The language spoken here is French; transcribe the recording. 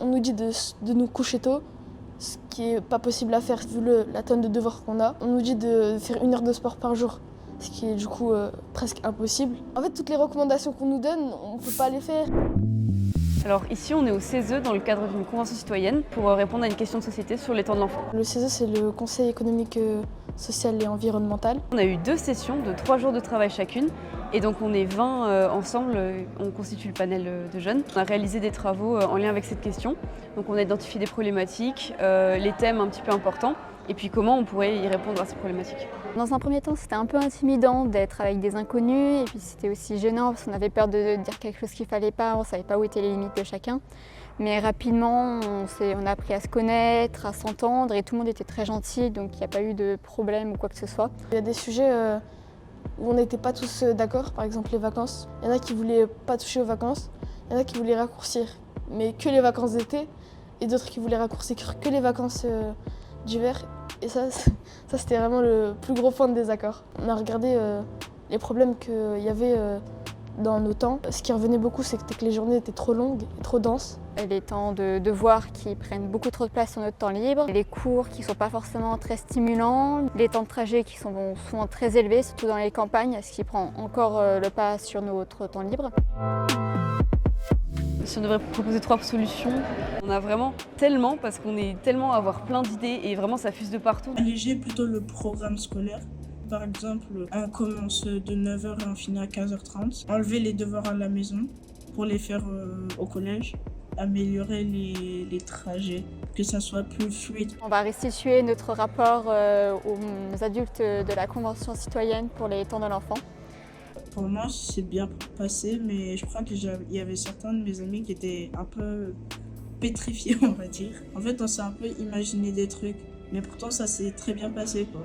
On nous dit de nous coucher tôt, ce qui n'est pas possible à faire vu la tonne de devoirs qu'on a. On nous dit de faire 1 heure de sport par jour, ce qui est du coup presque impossible. En fait, toutes les recommandations qu'on nous donne, on ne peut pas les faire. Alors ici, on est au CESE dans le cadre d'une convention citoyenne pour répondre à une question de société sur les temps de l'enfant. Le CESE, c'est le Conseil économique, social et environnemental. On a eu 2 sessions de 3 jours de travail chacune et donc on est 20 ensemble, on constitue le panel de jeunes. On a réalisé des travaux en lien avec cette question. Donc on a identifié des problématiques, les thèmes un petit peu importants et puis comment on pourrait y répondre à ces problématiques. Dans un premier temps, c'était un peu intimidant d'être avec des inconnus et puis c'était aussi gênant parce qu'on avait peur de dire quelque chose qu'il ne fallait pas, on ne savait pas où étaient les limites de chacun. Mais rapidement, on a appris à se connaître, à s'entendre et tout le monde était très gentil, donc il n'y a pas eu de problème ou quoi que ce soit. Il y a des sujets où on n'était pas tous d'accord, par exemple les vacances. Il y en a qui ne voulaient pas toucher aux vacances, il y en a qui voulaient raccourcir, mais que les vacances d'été, et d'autres qui voulaient raccourcir que les vacances d'hiver. Et ça c'était vraiment le plus gros point de désaccord. On a regardé les problèmes qu'il y avait dans nos temps. Ce qui revenait beaucoup, c'était que les journées étaient trop longues et trop denses. Les temps de devoirs qui prennent beaucoup trop de place sur notre temps libre, les cours qui ne sont pas forcément très stimulants, les temps de trajet qui sont souvent très élevés, surtout dans les campagnes, ce qui prend encore le pas sur notre temps libre. Si on devrait proposer 3 solutions, on a vraiment tellement, parce qu'on est tellement à avoir plein d'idées et vraiment ça fuse de partout. Alléger plutôt le programme scolaire. Par exemple, on commence de 9h et on finit à 15h30. Enlever les devoirs à la maison pour les faire au collège. Améliorer les trajets, que ça soit plus fluide. On va restituer notre rapport aux adultes de la Convention citoyenne pour les temps de l'enfant. Pour moi, c'est bien passé, mais je crois qu'il y avait certains de mes amis qui étaient un peu pétrifiés, on va dire. En fait, on s'est un peu imaginé des trucs, mais pourtant ça s'est très bien passé, quoi.